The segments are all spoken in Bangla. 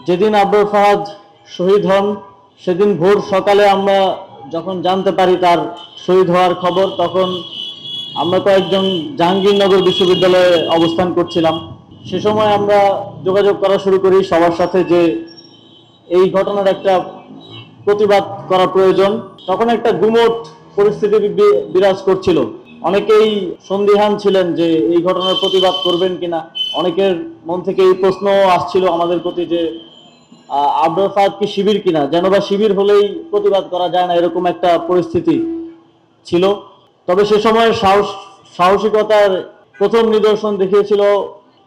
যেদিন আব্দুল ফাহাদ শহীদ হন সেদিন ভোর সকালে আমরা যখন জানতে পারি তার শহীদ হওয়ার খবর, তখন আমরা কয়েকজন জাহাঙ্গীরনগর বিশ্ববিদ্যালয়ে অবস্থান করছিলাম। সে সময় আমরা যোগাযোগ করা শুরু করি সবার সাথে যে এই ঘটনার একটা প্রতিবাদ করা প্রয়োজন। তখন একটা গুমট পরিস্থিতি বিরাজ করছিল। অনেকেই সন্দিহান ছিলেন যে এই ঘটনার প্রতিবাদ করবেন কিনা। অনেকের মন থেকে এই প্রশ্ন আসছিল আমাদের প্রতি যে আব্দুল ফাহাদ কি শিবির কিনা, যেন বা শিবির হলেই প্রতিবাদ করা যায় না, এরকম একটা পরিস্থিতি ছিল। তবে সে সময় সাহসিকতার প্রথম নিদর্শন দেখিয়েছিল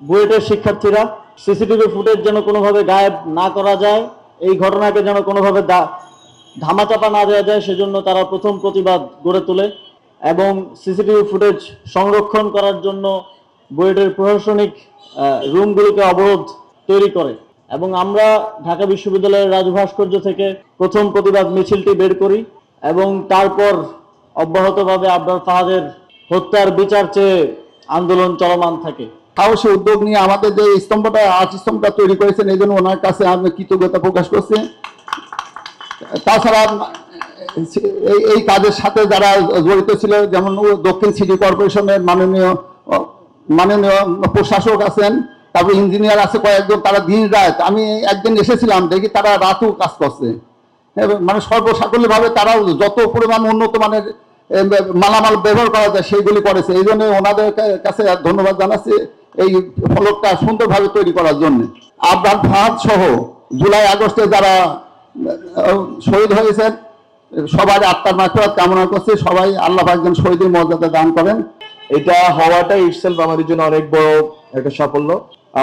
বুয়েটের শিক্ষার্থীরা। সিসিটিভি ফুটেজ যেন কোনোভাবে গায়েব না করা যায়, এই ঘটনাকে যেন কোনোভাবে ধামাচাপা না দেওয়া যায়, সেজন্য তারা প্রথম প্রতিবাদ গড়ে তোলে এবং সিসিটিভি ফুটেজ সংরক্ষণ করার জন্য বুয়েটের প্রশাসনিক রুমগুলোকে অবরোধ তৈরি করে। এবং আমরা ঢাকা বিশ্ববিদ্যালয়ের রাজভাস্কর্য থেকে প্রথম প্রতিবাদ মিছিলটি বের করি এবং তারপর অব্যাহতভাবে আব্দুল ফাহাদের হত্যার বিচার চেয়ে আন্দোলন চলমান থাকে। সাহসী উদ্যোগ নিয়ে আমাদের যে স্তম্ভটা আর্ট স্তম্ভটা তৈরি করেছেন, এই জন্য ওনার কাছে আমি কৃতজ্ঞতা প্রকাশ করছি। তাছাড়া এই কাজের সাথে যারা জড়িত ছিল, যেমন দক্ষিণ সিটি কর্পোরেশনের মাননীয় প্রশাসক আছেন, তারপর ইঞ্জিনিয়ার আছে কয়েকজন, তারা দিন রাত, আমি একদিন এসেছিলাম দেখি তারা রাতও কাজ করছে, মানে সর্বসাকল্যভাবে তারা যত পরিমাণ উন্নত মানের মালামাল ব্যবহার করা যায় সেইগুলি করেছে। এই জন্য ওনাদের কাছে ধন্যবাদ জানাচ্ছি এই ফলকটা সুন্দরভাবে তৈরি করার জন্য। আব্দুল ফাহাদ সহ জুলাই আগস্টে যারা শহীদ হয়েছেন সবার আত্মার মাগফিরাত কামনা করছি। সবাই আল্লাহ একজন শহীদের মর্যাদা দান করেন। এটা হওয়াটা ইটসেলফ আমাদের জন্য অনেক বড় একটা সাফল্য।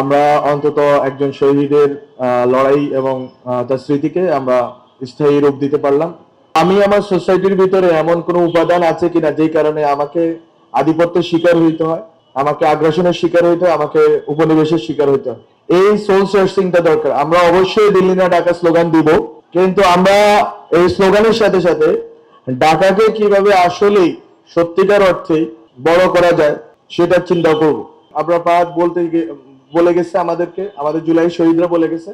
আমরা অন্তত একজন শহীদের লড়াই এবং তার স্মৃতিকে আমরা স্থায়ী রূপ দিতে পারলাম। আমি আমার সোসাইটির ভিতরে এমন কোনো উপাদান আছে কিনা যেই কারণে আমাকে আধিপত্যের শিকার হইতে হয়, আমাকে আগ্রাসনের শিকার হইতে হয়, আমাকে উপনিবেশের শিকার হইতে হয়। এই সোল সার্চিংটা দরকার। আমরা অবশ্যই দিল্লি না ঢাকা স্লোগান দিব, কিন্তু আমরা এই স্লোগানের সাথে সাথে ঢাকাকে কিভাবে আসলেই সত্যিকার অর্থে বড় করা যায় সেটা চিন্তা করব। আব্দুল ফাহাদ বলে গেছে আমাদেরকে, আমাদের জুলাই শহীদরা বলে গেছে,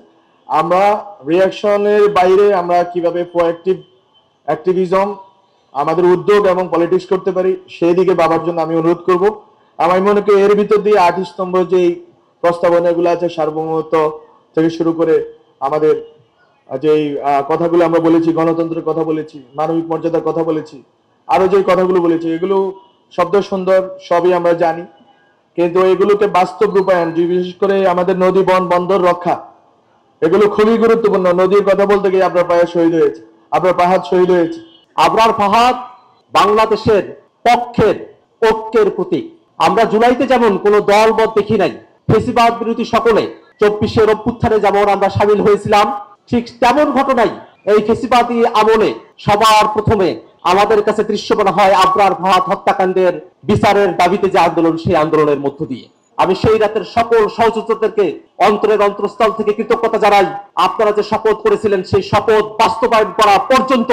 আমরা রিয়াকশনের বাইরে আমরা কিভাবে প্রোঅ্যাক্টিভ অ্যাক্টিভিজম, আমাদের উদ্যোগ এবং পলিটিক্স করতে পারি সেই দিকে ভাবার জন্য আমি অনুরোধ করব। আমি মনে করি এর ভিতর দিয়ে ৮ স্তম্ভ যে প্রস্তাবনাগুলো আছে, সার্বভৌমত্ব থেকে শুরু করে আমাদের যে কথাগুলো আমরা বলেছি, গণতন্ত্রের কথা বলেছি, মানবিক মর্যাদার কথা বলেছি, আরো যে কথাগুলো বলেছি, এগুলো শব্দ সুন্দর, সবই আমরা জানি, কিন্তু এগুলোকে বাস্তব রূপায়ণ, বিশেষ করে আমাদের নদী বন বন্দর রক্ষা, এগুলো খুবই গুরুত্বপূর্ণ। নদীর কথা বলতে গিয়ে আব্দুল ফাহাদ শহীদ হয়েছে, আব্দুল ফাহাদ শহীদ হয়েছে। আবরার ফাহাদ বাংলাদেশের পক্ষের ঐক্যের প্রতীক। আমরা জুলাইতে যেমন কোনো দলবদ্ধ দেখি নাই, ফেসিবাদ বিরোধী সকলে 24-এর অভ্যুত্থানে যেমন আমরা সামিল হয়েছিলাম, ঠিক তেমন ঘটনাই এই ফেসিবাদী আমলে সবার প্রথমে আমাদের কাছে দৃশ্যমান হয় আবরার ফাহাদ হত্যাকাণ্ডের বিচারের দাবিতে যে আন্দোলন, সেই আন্দোলনের মধ্য দিয়ে। আমি সেই রাতের সকল সহযোদ্ধাদেরকে অন্তরের অন্তরস্থল থেকে কৃতজ্ঞতা জানাই। আপনারা যে শপথ করেছিলেন সেই শপথ বাস্তবায়ন করা পর্যন্ত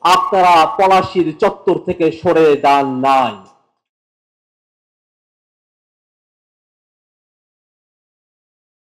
আপনারা পলাশীর চত্বর থেকে সরে যান নাই।